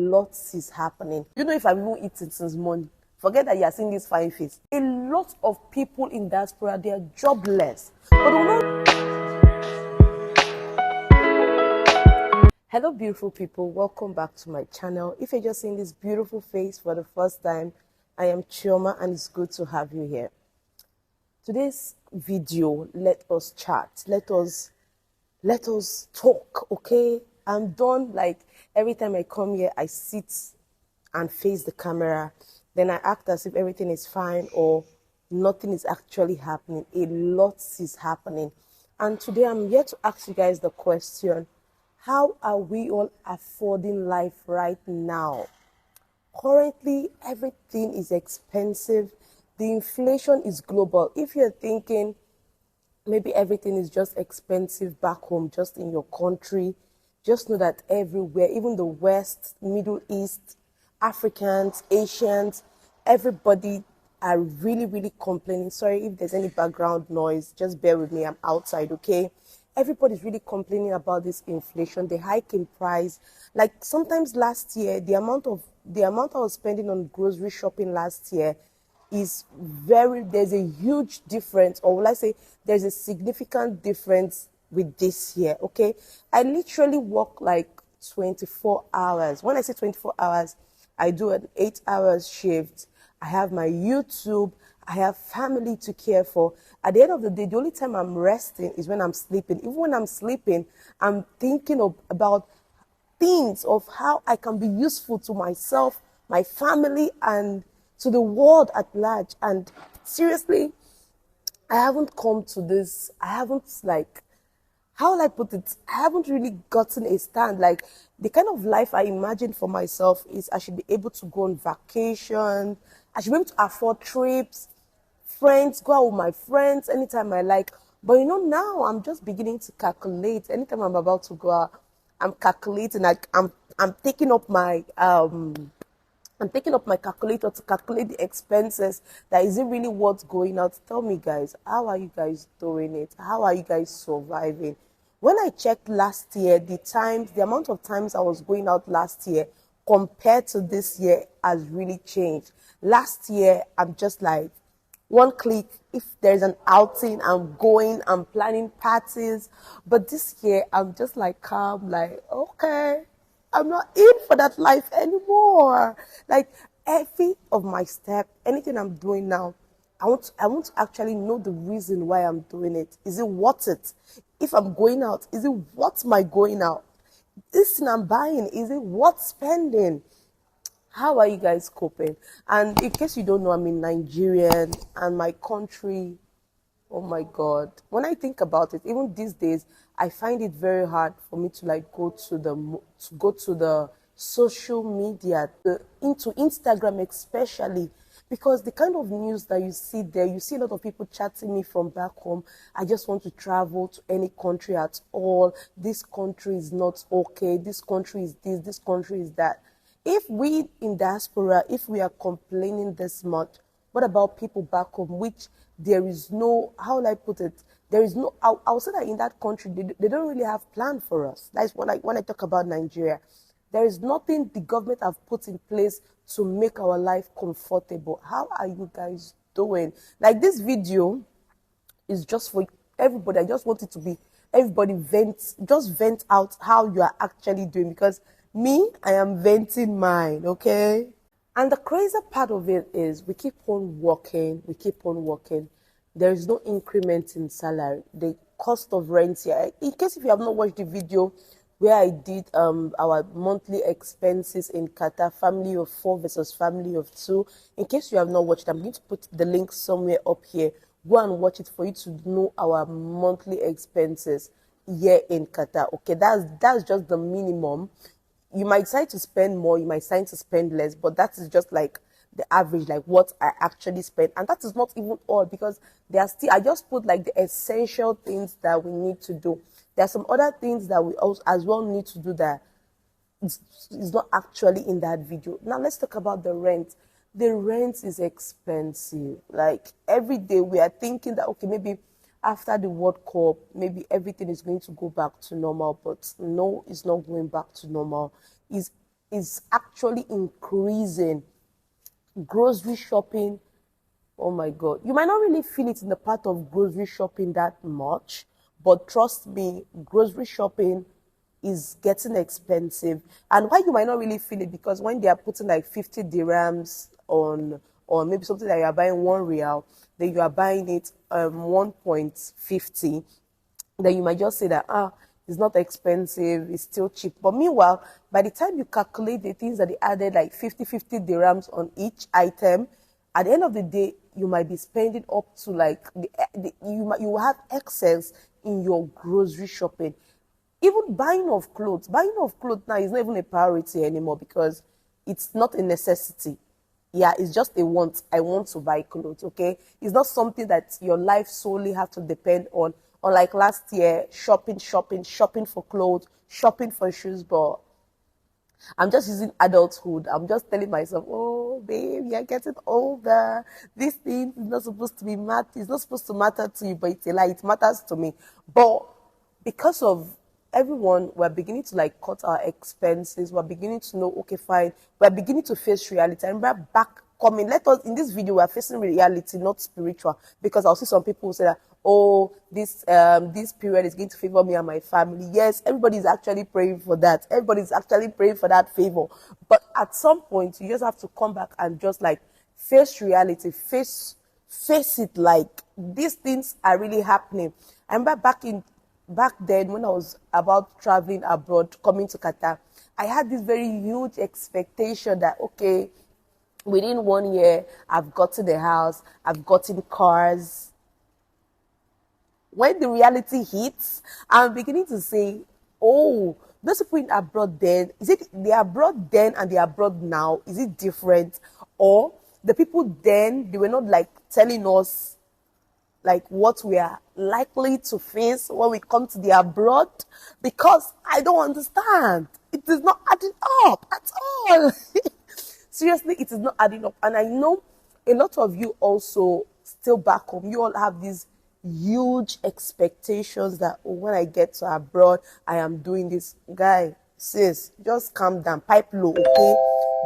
lot is happening. You know, if I've even eaten since morning, forget that you are seeing this fine face. A lot of people in diaspora, they are jobless. But hello, beautiful people. Welcome back to my channel. If you're just seeing this beautiful face for the first time, I am Shioma, and it's good to have you here. Today's video, let us chat. Let us talk, okay? I'm done. Like, every time I come here, I sit and face the camera. Then I act as if everything is fine or nothing is actually happening. A lot is happening. And today I'm here to ask you guys the question, how are we all affording life right now? Currently, everything is expensive. The inflation is global. If you're thinking maybe everything is just expensive back home, just in your country, just know that everywhere, even the West, Middle East, Africans, Asians, everybody are really complaining. Sorry if there's any background noise, just bear with me, I'm outside, okay? Everybody's really complaining about this inflation, the hike in price. Like sometimes last year, the amount I was spending on grocery shopping last year is there's a huge difference, or will I say there's a significant difference with this year, okay? I literally work like 24 hours. When I say 24 hours, I do an 8-hour shift. I have my YouTube. I have family to care for. At the end of the day, the only time I'm resting is when I'm sleeping. Even when I'm sleeping, I'm thinking about things of how I can be useful to myself, my family, and to the world at large. And seriously, I haven't come to this. I haven't, like, how will I put it? I haven't really gotten a stand. Like, the kind of life I imagine for myself is I should be able to go on vacation. I should be able to afford trips, friends, go out with my friends anytime I like. But you know, now I'm just beginning to calculate. Anytime I'm about to go out, I'm calculating. Like, I'm taking up my calculator to calculate the expenses. That is it really worth going out? Tell me, guys, how are you guys doing it? How are you guys surviving? When I checked last year, the amount of times I was going out last year compared to this year has really changed. Last year, I'm just like, one click, if there's an outing, I'm going, I'm planning parties. But this year, I'm just like calm, like, okay, I'm not in for that life anymore. Like, every of my step, anything I'm doing now, I want to actually know the reason why I'm doing it. Is it worth it? If I'm going out, is it worth my going out? This thing I'm buying, is it worth spending? How are you guys coping? And in case you don't know, I'm in Nigerian, and my country, oh my God. When I think about it, even these days, I find it very hard for me to like go to the social media, into Instagram especially, because the kind of news that you see there, you see a lot of people chatting me from back home. I just want to travel to any country at all. This country is not okay. This country is this country is that. If we in diaspora, if we are complaining this much, what about people back home, which there is no, how will I put it? There is no, I'll say that in that country, they don't really have plan for us. That's when I talk about Nigeria. There is nothing the government have put in place to make our life comfortable. How are you guys doing? Like, this video is just for everybody. I just want it to be, everybody vent out how you are actually doing, because me, I am venting mine, okay? And the crazy part of it is we keep on working. There is no increment in salary. The cost of rent here, in case if you have not watched the video where I did our monthly expenses in Qatar, family of 4 versus family of 2, in case you have not watched, I'm going to put the link somewhere up here. Go and watch it for you to know our monthly expenses here in Qatar. Okay, that's just the minimum. You might decide to spend more, you might decide to spend less, but that is just like the average, like what I actually spend. And that is not even all, because there are still, I just put like the essential things that we need to do. There are some other things that we also as well need to do that is not actually in that video. Now let's talk about the rent. The rent is expensive. Like, every day we are thinking that, okay, maybe after the World Cup, maybe everything is going to go back to normal, but no, it's not going back to normal. Is is actually increasing. Grocery shopping, oh my God. You might not really feel it in the part of grocery shopping that much, but trust me, grocery shopping is getting expensive. And why you might not really feel it, because when they are putting like 50 dirhams on, or maybe something that you are buying 1 real, then you are buying it 1.50, then you might just say that, it's not expensive, it's still cheap. But meanwhile, by the time you calculate the things that they added, like 50 dirhams on each item, at the end of the day, you might be spending up to like, you will have excess in your grocery shopping. Even buying of clothes now is not even a priority anymore, because it's not a necessity. Yeah, it's just a want. I want to buy clothes, okay? It's not something that your life solely have to depend on. Unlike last year, shopping for clothes, shopping for shoes, but I'm just using adulthood. I'm just telling myself, oh, babe, you're getting older. This thing is not supposed to be matter. It's not supposed to matter to you, but it's a lie. It matters to me. But because of everyone, we're beginning to like cut our expenses. We're beginning to know, okay, fine. We're beginning to face reality. I remember back coming. Let us, in this video, we're facing reality, not spiritual. Because I'll see some people who say that, oh, this period is going to favor me and my family. Yes, everybody is actually praying for that. Everybody is actually praying for that favor. But at some point, you just have to come back and just like face reality, face it, like these things are really happening. I remember back then when I was about traveling abroad, coming to Qatar, I had this very huge expectation that, okay, within 1 year, I've gotten a house, I've gotten cars. When the reality hits, I'm beginning to say, oh, those people in abroad then, is it they are abroad then and they are abroad now? Is it different? Or the people then, they were not like telling us like what we are likely to face when we come to the abroad? Because I don't understand. It is not adding up at all. Seriously, it is not adding up. And I know a lot of you also still back home, you all have these huge expectations that, oh, when I get to abroad, I am doing this. Guy, sis, just calm down, pipe low, okay?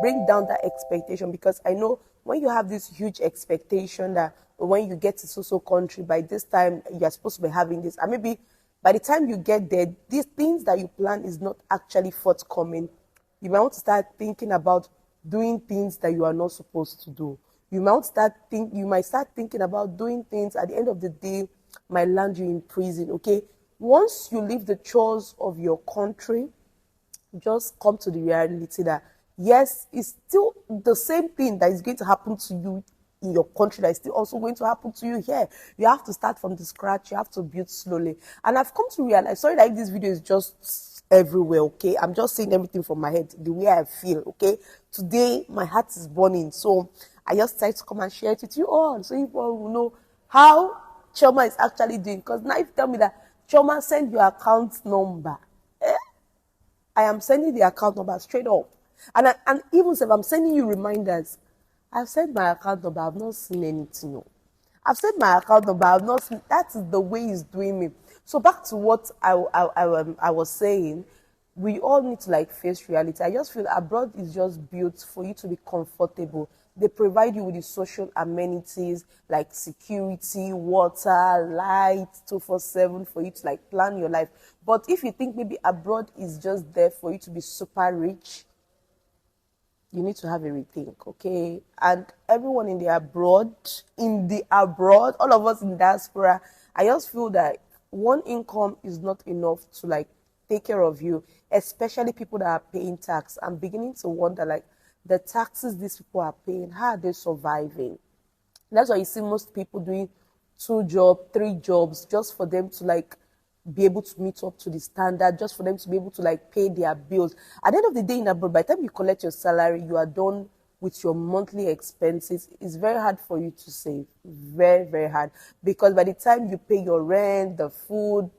Bring down that expectation, because I know when you have this huge expectation that when you get to so country, by this time you're supposed to be having this, and maybe by the time you get there, these things that you plan is not actually forthcoming. You might want to start thinking about doing things that you are not supposed to do. You might start thinking about doing things at the end of the day might land you in prison, okay? Once you leave the chores of your country, just come to the reality that, yes, it's still the same thing that is going to happen to you in your country that is still also going to happen to you here. You have to start from the scratch. You have to build slowly. And I've come to realize, sorry that this video is just everywhere, okay? I'm just saying everything from my head, the way I feel, okay? Today, my heart is burning, so I just decided to come and share it with you all, so you all will know how Shioma is actually doing. Because now if you tell me that, Shioma, send your account number, I am sending the account number straight up. And even if I'm sending you reminders, I've sent my account number, I've not seen anything. No. I've sent my account number, I've not seen. That is the way he's doing me. So back to what I was saying, we all need to like face reality. I just feel abroad is just built for you to be comfortable. They provide you with the social amenities like security, water, light, 24/7 for you to like plan your life. But if you think maybe abroad is just there for you to be super rich, you need to have a rethink, okay? And everyone in the abroad, all of us in diaspora, I just feel that one income is not enough to like take care of you, especially people that are paying tax. I'm beginning to wonder, like, the taxes these people are paying, how are they surviving? That's why you see most people doing 2 jobs, 3 jobs, just for them to like be able to meet up to the standard, just for them to be able to like pay their bills. At the end of the day in abroad, by the time you collect your salary, you are done with your monthly expenses. It's very hard for you to save. Very, very hard. Because by the time you pay your rent, the food,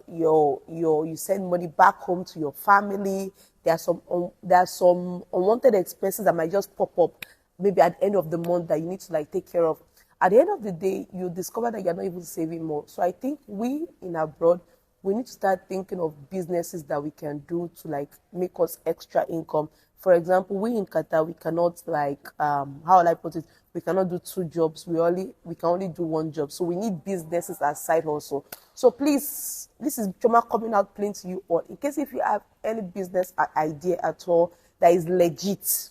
you send money back home to your family, there are some unwanted expenses that might just pop up maybe at the end of the month that you need to like take care of. At the end of the day, you discover that you're not even saving more. So I think we in abroad, we need to start thinking of businesses that we can do to like make us extra income. For example, we in Qatar, we cannot like how will I put it? We cannot do two jobs. We can only do one job. So we need businesses as side hustle. So please, this is Choma coming out plain to you all. In case if you have any business idea at all that is legit,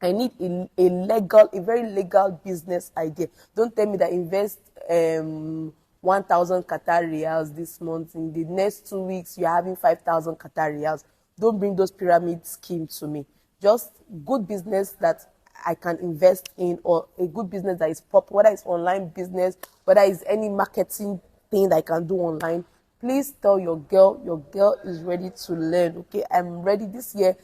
I need a very legal business idea. Don't tell me that invest 1,000 Qatar riyals this month. In the next 2 weeks, you're having 5,000 Qatar riyals. Don't bring those pyramid schemes to me. Just good business that I can invest in, or a good business that is proper, whether it's online business, whether it's any marketing thing that I can do online. Please tell your girl is ready to learn, okay? I'm ready. This year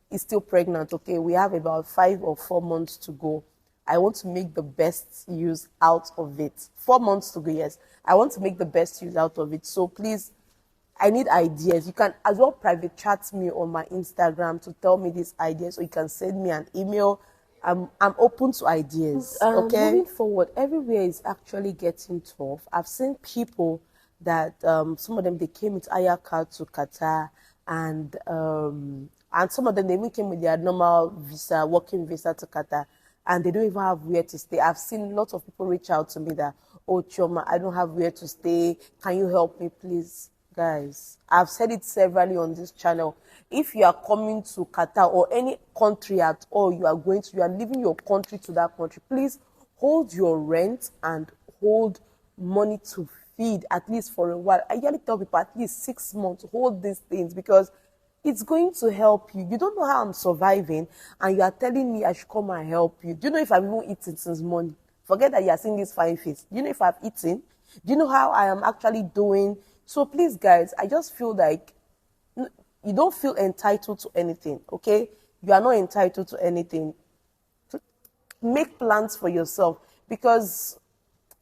is still pregnant, okay? We have about 5 or 4 months to go. I want to make the best use out of it. 4 months to go, yes. I want to make the best use out of it. So please, I need ideas. You can as well private chat me on my Instagram to tell me these ideas, or you can send me an email. I'm open to ideas. Okay. Moving forward, everywhere is actually getting tough. I've seen people that some of them they came with hire car to Qatar, and some of them they even came with their normal visa, working visa to Qatar, and they don't even have where to stay. I've seen lots of people reach out to me that, oh Chioma, I don't have where to stay. Can you help me, please? Guys, I've said it severally on this channel. If you are coming to Qatar or any country at all, you are leaving your country to that country, please hold your rent and hold money to feed at least for a while. I usually tell people at least 6 months, hold these things, because it's going to help you. You don't know how I'm surviving, and you are telling me I should come and help you. Do you know if I've even eaten since morning? Forget that you are seeing this fine face. Do you know if I've eaten? Do you know how I am actually doing? So please, guys, I just feel like you don't feel entitled to anything, okay? You are not entitled to anything. Make plans for yourself, because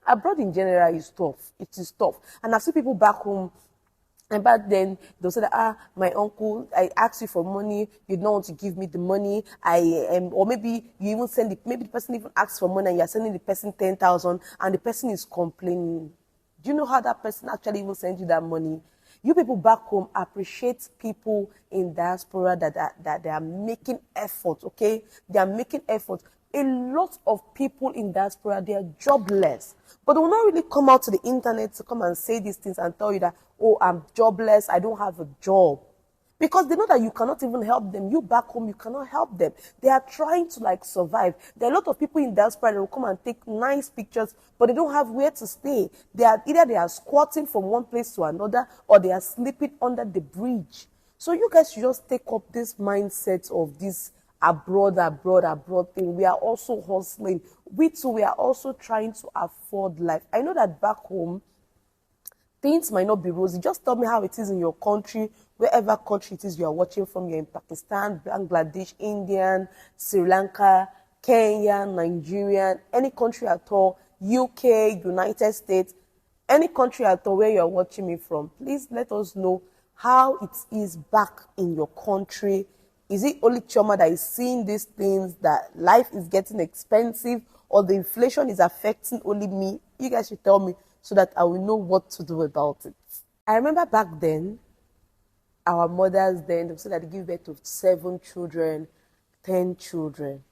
abroad in general is tough. It is tough. And I see people back home, and back then they'll say that, my uncle, I asked you for money, you don't want to give me the money. Or maybe you even maybe the person even asks for money and you're sending the person 10,000 and the person is complaining. Do you know how that person actually even sends you that money? You people back home appreciate people in diaspora that they are making effort, okay? They are making effort. A lot of people in diaspora, they are jobless. But they will not really come out to the internet to come and say these things and tell you that, oh, I'm jobless, I don't have a job. Because they know that you cannot even help them. You back home, you cannot help them. They are trying to like survive. There are a lot of people in diaspora that will come and take nice pictures, but they don't have where to stay. Either they are squatting from one place to another, or they are sleeping under the bridge. So you guys should just take up this mindset of this abroad thing. We are also hustling. We too, we are also trying to afford life. I know that back home, things might not be rosy. Just tell me how it is in your country, wherever country it is you are watching from. You're in Pakistan, Bangladesh, India, Sri Lanka, Kenya, Nigeria, any country at all, UK, United States, any country at all where you're watching me from. Please let us know how it is back in your country. Is it only Chioma that is seeing these things, that life is getting expensive, or the inflation is affecting only me? You guys should tell me, so that I will know what to do about it. I remember back then, our mothers then, they said that they give birth to 7 children, 10 children.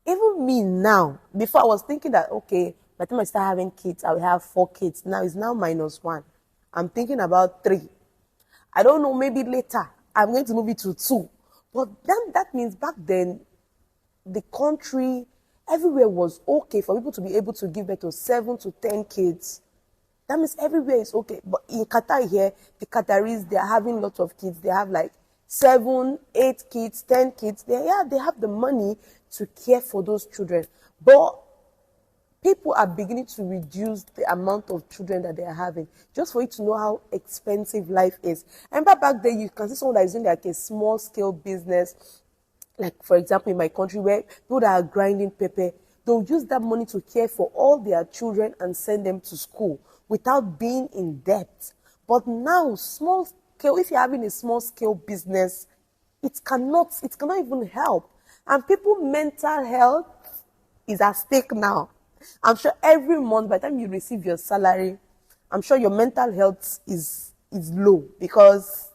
Even me now, before I was thinking that, okay, by the time I start having kids, I will have 4 kids. Now it's now -1. I'm thinking about 3. I don't know, maybe later, I'm going to move it to 2. But then that means back then, the country, everywhere was okay for people to be able to give birth to 7 to 10 kids. That means everywhere is okay. But in Qatar here, the Qataris, they are having lots of kids. They have like 7, 8 kids, 10 kids. They have the money to care for those children. But people are beginning to reduce the amount of children that they are having, just for you to know how expensive life is. And back then, you can see someone that is doing like a small scale business. Like, for example, in my country, where people that are grinding pepper, they'll use that money to care for all their children and send them to school without being in debt. But now, small scale, if you're having a small scale business, it cannot even help. And people's mental health is at stake now. I'm sure every month, by the time you receive your salary, I'm sure your mental health is low, because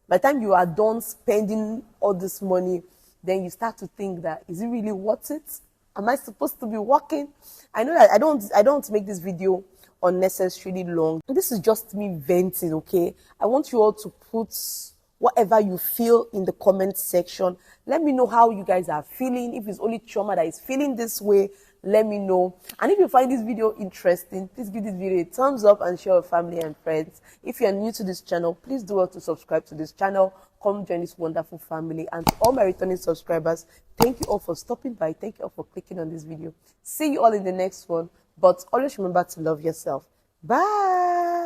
by the time you are done spending all this money, then you start to think that, is it really worth it? Am I supposed to be working? I know that I don't make this video unnecessarily long. This is just me venting, okay? I want you all to put whatever you feel in the comment section. Let me know how you guys are feeling. If it's only Chioma that is feeling this way, let me know. And if you find this video interesting, please give this video a thumbs up and share with family and friends. If you're new to this channel, please do well to subscribe to this channel. Come join this wonderful family. And to all my returning subscribers, thank you all for stopping by. Thank you all for clicking on this video. See you all in the next one. But always remember to love yourself. Bye.